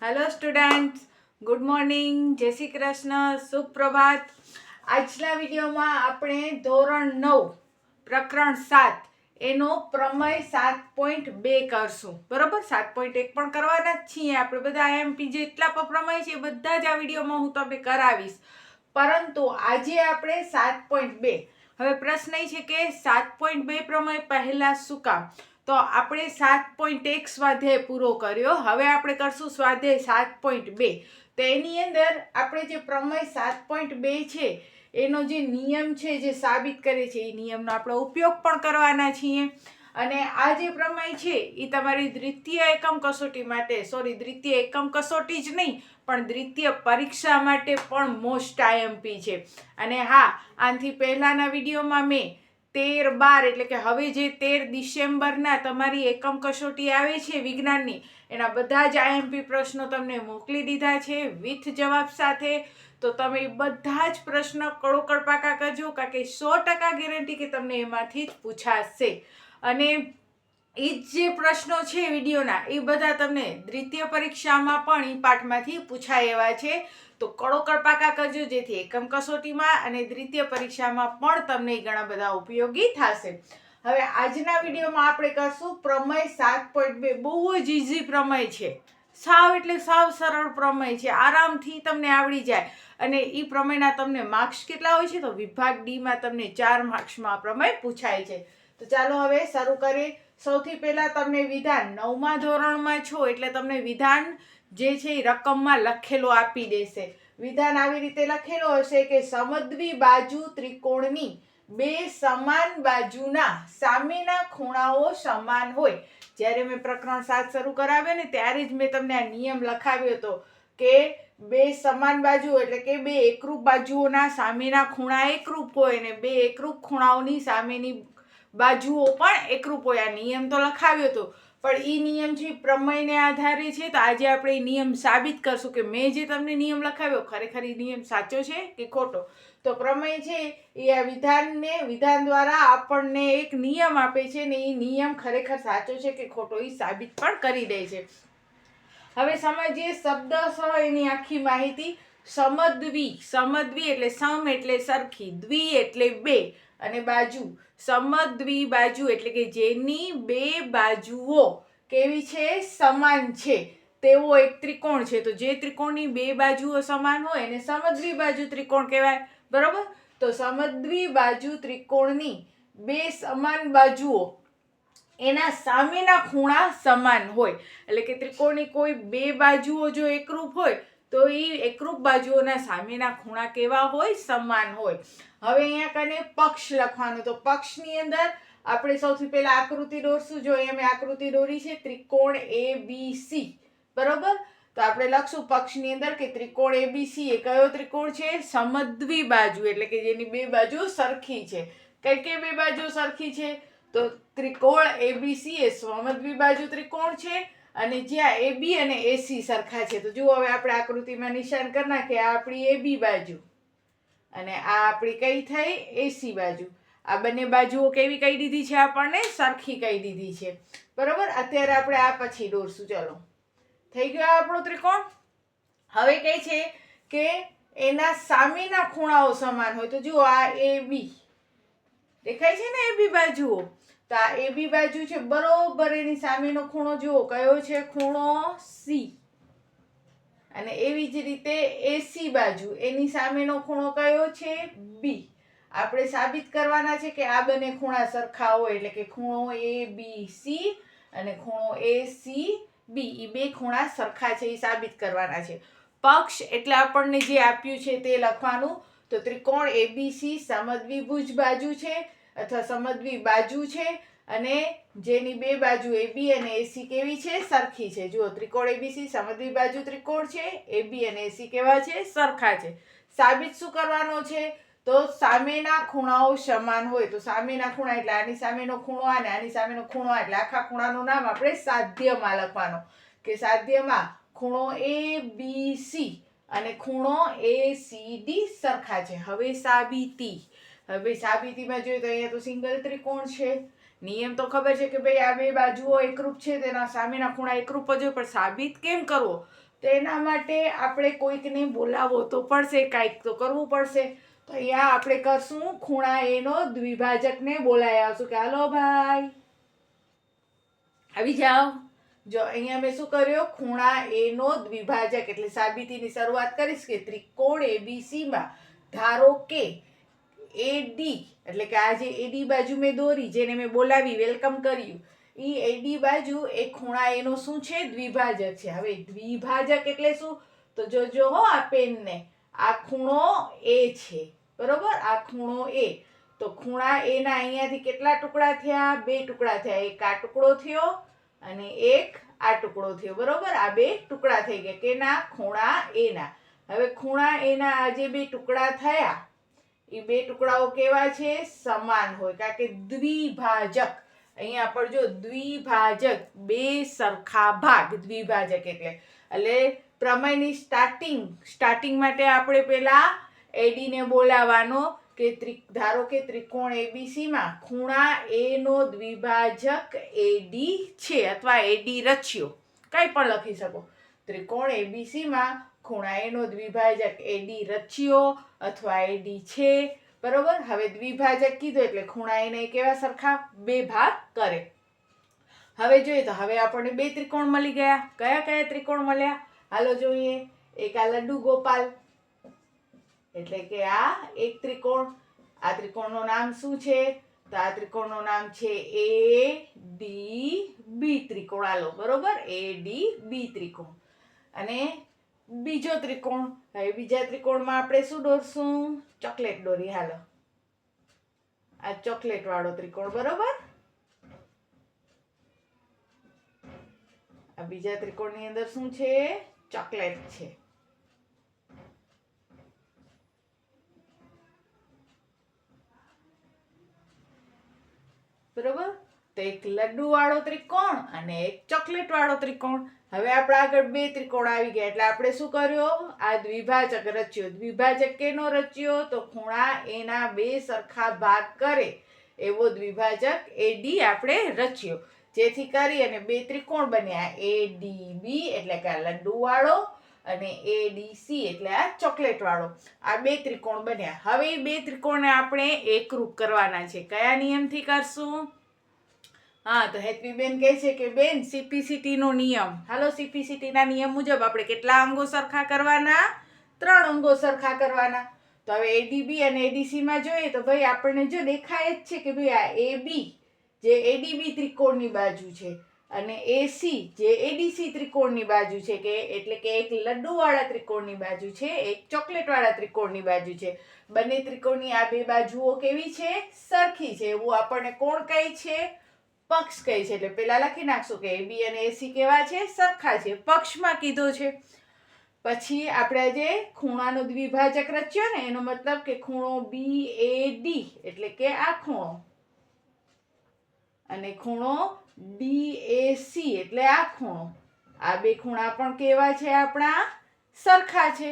Hello students, good morning, જય શ્રી કૃષ્ણ, સુપ્રભાત. આજના વિડીયોમાં આપણે ધોરણ 9 પ્રકરણ 7 એનો પ્રમેય 7.2 કરશું. બરોબર, 7.1 પણ કરવાના જ છીએ આપણે બધા. એમપી જેટલા પણ પ્રમેય છે બધા જ આ વિડીયોમાં હું તમને કરાવીશ, પરંતુ આજે આપણે 7.2. હવે પ્રશ્ન એ છે કે 7.2 પ્રમેય પહેલા શું કામ? તો આપણે 7.1 સ્વાધ્યાય પૂરો કર્યો. હવે આપણે કરશું સ્વાધ્યાય 7.2. તો એની અંદર આપણે જે પ્રમેય 7.2 છે એનો જે નિયમ છે, જે સાબિત કરે છે, એ નિયમનો આપણે ઉપયોગ પણ કરવાના છીએ. અને આ જે પ્રમેય છે એ તમારી દ્વિતીય એકમ કસોટી માટે, દ્વિતીય એકમ કસોટી જ નહીં પણ દ્વિતીય પરીક્ષા માટે પણ મોસ્ટ આઈએમપી છે. અને હા, આનાથી પહેલાના વિડીયોમાં મેં 13/12 એટલે કે હવે જે 13 ડિસેમ્બરના તમારી એકમ કસોટી આવે છે વિજ્ઞાનની, એના બધા જ આઈએમપી પ્રશ્નો તમને મોકલી દીધા છે વિથ જવાબ સાથે. તો તમે બધા જ પ્રશ્ન કડોકડ પાકા કરજો, કારણ કે 100% ગેરંટી કે તમને એમાંથી જ પૂછાશે. અને એ જે પ્રશ્નો છે વિડીયોના, એ બધા તમને દ્વિતીય પરીક્ષામાં પણ એ પાઠમાંથી પૂછાય એવા છે. તો કડોકડ પાકા કરજો, જેથી એકમ કસોટીમાં અને દ્વિતીય પરીક્ષામાં પણ તમને ઘણા બધા ઉપયોગી થશે. હવે આજના વિડીયોમાં આપણે કરશું પ્રમેય 7.2. બહુ જ ઇઝી પ્રમેય છે, સાવ એટલે સાવ સરળ પ્રમેય છે, આરામથી તમને આવડી જાય. અને એ પ્રમેયના તમને માર્ક્સ કેટલા હોય છે? તો વિભાગ ડીમાં તમને 4 માર્ક્સમાં પ્રમેય પૂછાય છે. તો ચાલો હવે શરૂ કરીએ. સૌથી પહેલા તમને વિધાન 9મા ધોરણમાં છો એટલે તમને વિધાન જે છે એ રકમમાં લખેલો આપી દેશે. વિધાન આવી રીતે લખેલો હશે કે સમદ્વિ બાજુ ત્રિકોણની બે સમાન બાજુના સામેના ખૂણાઓ સમાન હોય. જ્યારે મેં પ્રકરણ 7 શરૂ કરાવ્યો ને ત્યારે જ મેં તમને આ નિયમ લખાવ્યો હતો કે બે સમાન બાજુ એટલે કે બે એકરૂપ બાજુઓના સામેના ખૂણા એકરૂપ હોય ને બે એકરૂપ ખૂણાઓની સામેની બાજુઓ પણ એકરૂપ હોય. આ નિયમ તો લખાવ્યો હતો, પણ એ નિયમ છે પ્રમેયને આધારે છે. તો આજે આપણે એ નિયમ સાબિત કરશું કે મેં જે તમને નિયમ લખાવ્યો ખરેખર એ નિયમ સાચો છે કે ખોટો. તો પ્રમેય છે એ આ વિધાન દ્વારા આપણને એક નિયમ આપે છે ને એ નિયમ ખરેખર સાચો છે કે ખોટો એ સાબિત પણ કરી દે છે. હવે સમજીએ શબ્દશઃ એની આખી માહિતી. સમદ્વિ એટલે સમ એટલે સરખી, દ્વિ એટલે બે, અને બાજુ સમદ્વિ બાજુ એટલે કે જેની બે બાજુઓ કેવી છે? સમાન છે, તેવો એક ત્રિકોણ છે. તો જે ત્રિકોણની બે બાજુઓ સમાન હોય એને સમદ્વિ બાજુ ત્રિકોણ કહેવાય. બરોબર, તો સમદ્વિ બાજુ ત્રિકોણની બે સમાન બાજુઓ એના સામેના ખૂણા સમાન હોય. એટલે કે ત્રિકોણની કોઈ બે બાજુઓ જો એકરૂપ હોય તો એ એકરૂપ બાજુઓના સામેના ખૂણા કેવા હોય? સમાન હોય. હવે અહીંયા કને પક્ષ લખવાનું. તો પક્ષની અંદર આપણે સૌથી પહેલા આકૃતિ દોરશું. જો અહીંયા મેં આકૃતિ દોરી છે ત્રિકોણ ABC. બરોબર, તો આપણે લખશું પક્ષની અંદર કે ત્રિકોણ ABC એ કયો ત્રિકોણ છે? સમદ્વિ બાજુ એટલે કે જેની બે બાજુ સરખી છે. કઈ કઈ બે બાજુ સરખી છે? તો ત્રિકોણ ABC એ સમદ્વિ બાજુ ત્રિકોણ છે, અને જ્યાં AB અને AC સરખા છે. તો જુઓ હવે આપણે આકૃતિમાં નિશાન કરી નાખીએ. આ આપણી AB બાજુ અને આ આપણી કઈ થઈ? AC બાજુ. આ બંને બાજુઓ કેવી કહી દીધી છે? આપણને સરખી કહી દીધી છે. બરોબર, અત્યારે આપણે આ પછી દોરશું. ચલો, થઈ ગયો આપણો ત્રિકોણ. હવે કહે છે કે એના સામેના ખૂણાઓ સમાન હોય. તો જુઓ આ AB દેખાય છે ને, AB બાજુઓ. તો આ AB બાજુ છે, બરોબર એની સામેનો ખૂણો જુઓ કયો છે? ખૂણો C. અને એવી જ રીતે AC બાજુ એની સામેનો ખૂણો કયો છે? B. આપણે સાબિત કરવાના છે કે આ બંને ખૂણા સરખા હોય, એટલે કે ખૂણો ABC અને ખૂણો ACB એ બે ખૂણા સરખા છે એ સાબિત કરવાના છે. પક્ષ એટલે આપણને જે આપ્યું છે તે લખવાનું. તો ત્રિકોણ ABC સમદ્વિભુજ બાજુ છે અથવા સમદ્વિ બાજુ છે, અને જેની બે બાજુ AB અને AC કેવી છે? સરખી છે. જુઓ, ત્રિકોણ ABC સમદ્વિ બાજુ ત્રિકોણ છે, AB અને AC કેવા છે? સરખા છે. સાબિત શું કરવાનો છે? તો સામેના ખૂણાઓ સમાન હોય. તો સામેના ખૂણા એટલે આની સામેનો ખૂણો અને આની સામેનો ખૂણો, એટલે આખા ખૂણાનું નામ આપણે સાધ્યમાં લખવાનો કે સાધ્યમાં ખૂણો ABC અને ખૂણો ACD સરખા છે. હવે સાબિતીમાં જોઈએ તો અહીંયા તો સિંગલ ત્રિકોણ છે. નિયમ તો ખબર છે કે ભાઈ આ બે બાજુઓ એકરૂપ છે, તેના સામેના ખૂણા એકરૂપ જ હોય, પણ સાબિત કેમ કરવો? તો એના માટે આપણે કોઈકને બોલાવો તો પડશે, કાંઈક તો કરવું પડશે. તો અહીંયા આપણે કરશું ખૂણા એનો દ્વિભાજકને બોલાવી આવશું કે હાલો ભાઈ આવી જાઓ. જો અહીંયા મેં શું કર્યો, ખૂણા એનો દ્વિભાજક એટલે સાબિતીની શરૂઆત કરીશ કે ત્રિકોણ એબીસીમાં ધારો કે એડી એટલે કે આ જે એડી બાજુ મેં દોરી, જેને મેં બોલાવી વેલકમ કર્યું, એ એડી બાજુ એ ખૂણા એનો શું છે, દ્વિભાજક છે. હવે દ્વિભાજક એટલે શું, તો જોજો હો આ પેનને, આ ખૂણો એ છે બરોબર, આ ખૂણો એ. તો ખૂણા એના અહીંયાથી કેટલા ટુકડા થયા, 2 ટુકડા થયા. એક આ ટુકડો થયો અને એક આ ટુકડો થયો બરોબર. આ 2 ટુકડા થઈ ગયા કેના, ખૂણા એના. હવે ખૂણા એના આ જે 2 ટુકડા થયા એ 2 ટુકડાઓ કેવા છે, સમાન હોય, કારણ કે દ્વિભાજક. અહીંયા પર જો દ્વિભાજક, 2 સરખા ભાગ, દ્વિભાજક એટલે પ્રમેયની સ્ટાર્ટિંગ માટે આપણે પેલા એડી ને બોલાવવાનો કે ધારો કે ત્રિકોણ એબીસી માં ખૂણા એ નો દ્વિભાજક એડી છે અથવા એડી રચ્યો, કંઈ પણ લખી શકો. ત્રિકોણ એબીસી માં ખૂણા એ નો દ્વિભાજક એડી રચ્યો અથવા એડી છે બરોબર. હવે દ્વિભાજક કીધું એટલે ખૂણા એને કેવા સરખા, 2 ભાગ કરે. હવે જોઈએ તો હવે આપણને 2 ત્રિકોણ મળી ગયા. કયા કયા ત્રિકોણ મળ્યા, હાલો જોઈએ. એક આ લડ્ડુ ગોપાલ એટલે કે આ એક ત્રિકોણ. આ ત્રિકોણનું નામ શું છે, તો આ ત્રિકોણનું નામ છે ADB ત્રિકોણ. હાલો બરોબર, ADB ત્રિકોણ. અને બીજો ત્રિકોણ, હવે બીજા ત્રિકોણમાં આપણે શું દોરશું, ચોકલેટ દોરી. હાલો આ ચોકલેટ વાળો ત્રિકોણ બરોબર. આ બીજા ત્રિકોણની અંદર શું છે, ચોકલેટ છે બરોબર. તો એક લડ્ડુ વાળો ત્રિકોણ અને એક ચોકલેટ વાળો ત્રિકોણ. હવે આપણે આગળ 2 ત્રિકોણ આવી ગયા એટલે આપણે શું કર્યો, આ દ્વિભાજક રચ્યો. દ્વિભાજક કેનો રચ્યો, તો ખૂણા એના 2 સરખા ભાગ કરે એવો દ્વિભાજક એડી આપણે રચ્યો, જેથી કરી અને 2 ત્રિકોણ બન્યા. ADB એટલે કે આ લડ્ડુ વાળો અને ADC એટલે આ ચોકલેટ વાળો. આ 2 ત્રિકોણ બન્યા. હવે એ 2 ત્રિકોણને આપણે એકરૂપ કરવાના છે. કયા નિયમથી કરશું, હા તો હેતવીબેન કહે છે કે બેન સીપીસીટી નો નિયમ. હાલો સીપીસીટી ના નિયમ મુજબ આપણે કેટલા અંગો સરખા કરવાના, 3 અંગો સરખા કરવાના. તો હવે ADB અને ADC માં જોઈએ તો ભાઈ આપણને જો દેખાય જ છે કે ભાઈ આ AB જે ADB ત્રિકોણની બાજુ છે અને AC જે ADC ત્રિકોણની બાજુ છે, કે એટલે કે એક લડ્ડુ વાળા ત્રિકોણની બાજુ છે, એક ચોકલેટ વાળા ત્રિકોણની બાજુ છે. બંને ત્રિકોણની આ 2 બાજુઓ કેવી છે, સરખી છે. એવું આપણને કોણ કહે છે, પક્ષ કહે છે. એટલે પેલા લખી નાખશું કે AB અને AC કેવા છે, સરખા છે, પક્ષમાં કીધો છે. પછી આપણે જે ખૂણાનો દ્વિભાજક રચ્યો ને એનો મતલબ કે ખૂણો BAD એટલે કે આ ખૂણો અને ખૂણો DAC એટલે આ ખૂણો, આ 2 ખૂણા પણ કેવા છે, આપણા સરખા છે.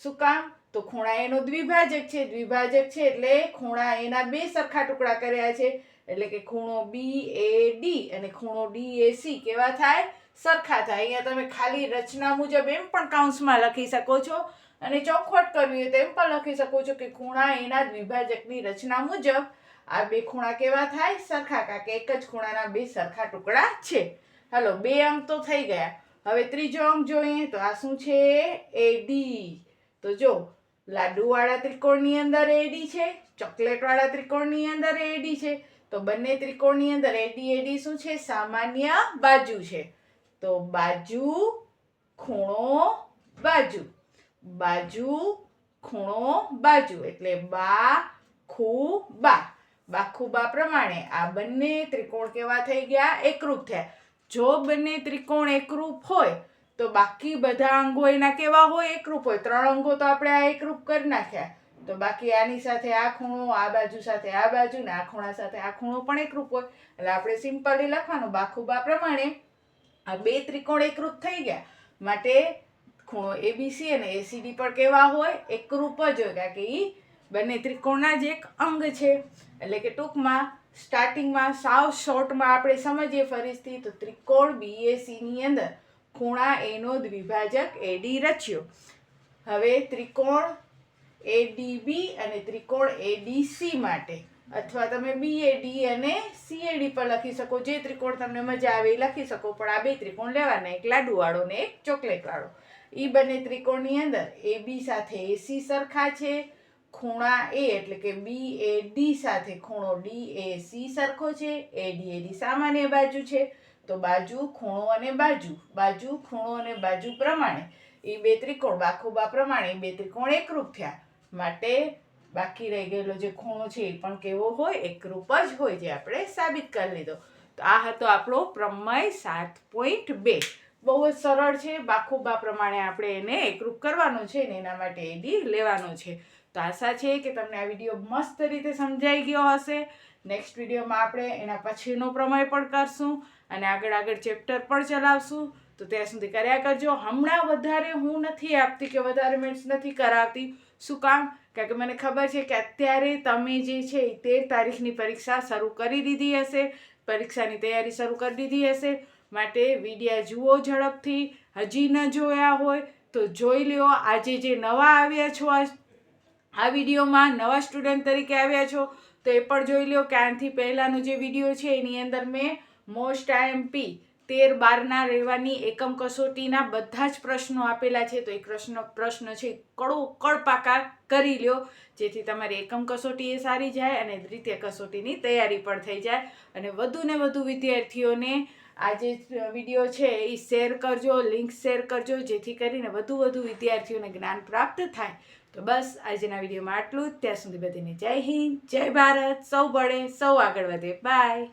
શું કામ, તો ખૂણા એનો દ્વિભાજક છે. દ્વિભાજક છે એટલે ખૂણા એના 2 સરખા ટુકડા કર્યા છે, એટલે કે ખૂણો BAD અને ખૂણો DAC કેવા થાય, સરખા થાય. અહીંયા તમે ખાલી રચના મુજબ એમ પણ કૌંસમાં લખી શકો છો અને ચોખવટ કરવી હોય તો એમ પણ લખી શકો છો કે ખૂણા એના દ્વિભાજકની રચના મુજબ આ 2 ખૂણા કેવા થાય, સરખા, કારણ કે એક જ ખૂણાના 2 સરખા ટુકડા છે. હાલો 2 અંક તો થઈ ગયા. હવે ત્રીજો અંક જોઈએ તો આ શું છે, AD. તો જો લાડુવાળા ત્રિકોણની અંદર AD છે, ચોકલેટવાળા ત્રિકોણની અંદર AD છે. તો બંને ત્રિકોણની અંદર AD શું છે, સામાન્ય બાજુ છે. તો બાજુ ખૂણો બાજુ, બાજુ ખૂણો બાજુ એટલે બાખુબા. બાખુબા પ્રમાણે આ બંને ત્રિકોણ કેવા થઈ ગયા, એકરૂપ થયા. જો બંને ત્રિકોણ એકરૂપ હોય તો બાકી બધા અંગો એના કેવા હોય, એકરૂપ હોય. 3 અંગો તો આપણે આ એકરૂપ કરી નાખ્યા, તો બાકી આની સાથે આ ખૂણો, આ બાજુ સાથે આ બાજુ ને આ ખૂણા સાથે આ ખૂણો પણ એકરૂપ હોય. એટલે આપણે સિમ્પલી લખવાનું બાખુબા પ્રમાણે આ 2 ત્રિકોણ એકરૂપ થઈ ગયા, માટે ખૂણો ABC અને ACD પણ કેવા હોય, એકરૂપ જ હોય, કારણ કે એ બંને ત્રિકોણના જ એક અંગ છે. એટલે કે ટૂંકમાં સ્ટાર્ટિંગમાં સાવ શોર્ટમાં આપણે સમજીએ ફરીથી તો ત્રિકોણ BAC ની અંદર ખૂણા એનો દ્વિભાજક એડી રચ્યો. હવે ત્રિકોણ એડીબી અને ત્રિકોણ એડીસી માટે, અથવા તમે બીએડી અને સીએડી પર લખી શકો, જે ત્રિકોણ તમને મજા આવે એ લખી શકો, પણ આ બે ત્રિકોણ લેવાના, એક લાડુવાળો ને એક ચોકલેટવાળો. એ બંને ત્રિકોણની અંદર એબી સાથે એસી સરખા છે, ખૂણા એ એટલે કે બીએડી સાથે ખૂણો ડીએસી સરખો છે, એડીએડી સામાન્ય બાજુ છે, તો બાજુ ખૂણો અને બાજુ ખૂણો અને બાજુ પ્રમાણે એ બે ત્રિકોણ બાખુબા પ્રમાણે એ બે ત્રિકોણ એકરૂપ થયા. માટે બાકી રહી ગયેલો જે ખૂણો છે એ પણ કેવો હોય? એકરૂપ જ હોય, જે આપણે સાબિત કરી લીધો. તો આ હતો આપણો પ્રમેય 7.2. બહુ જ સરળ છે. બાખુબા પ્રમાણે આપણે એને એકરૂપ કરવાનું છે ને એના માટે એડી લેવાનો છે. તો આશા છે કે તમને આ વિડીયો મસ્ત રીતે સમજાઈ ગયો હશે. નેક્સ્ટ વિડીયોમાં આપણે એના પછીનો પ્રમેય પણ કરશું અને આગળ ચેપ્ટર પણ ચલાવશું. તો ત્યાં સુધી કર્યા કરજો. હમણાં વધારે હું નથી આપતી કે વધારે મિનિટ્સ નથી કરાવતી. શું કામ? કારણ કે મને ખબર છે કે અત્યારે તમે જે છે એ 13 તારીખની પરીક્ષા શરૂ કરી દીધી હશે, પરીક્ષાની તૈયારી શરૂ કરી દીધી હશે. માટે વિડીયા જુઓ ઝડપથી. હજી ન જોયા હોય તો જોઈ લ્યો. આજે જે નવા આવ્યા છો આ વિડીયોમાં, નવા સ્ટુડન્ટ તરીકે આવ્યા છો, તો એ પણ જોઈ લો કે આનાથી પહેલાંનો જે વિડીયો છે એની અંદર મેં મોસ્ટ આઈએમપી 13-12ના રહેવાની એકમ કસોટીના બધા જ પ્રશ્નો આપેલા છે. તો એ પ્રશ્ન છે કડપાકા કરી લ્યો, જેથી તમારી એકમ કસોટી એ સારી જાય અને દ્વિતીય કસોટીની તૈયારી પણ થઈ જાય. અને વધુ ને વધુ વિદ્યાર્થીઓને આ જે વિડીયો છે એ શેર કરજો, લિંક શેર કરજો, જેથી કરીને વધુ વિદ્યાર્થીઓને જ્ઞાન પ્રાપ્ત થાય. તો બસ આજના વિડીયોમાં આટલું જ. ત્યાં સુધી બધાને જય હિન્દ, જય ભારત. સૌ ભણે, સૌ આગળ વધે. બાય.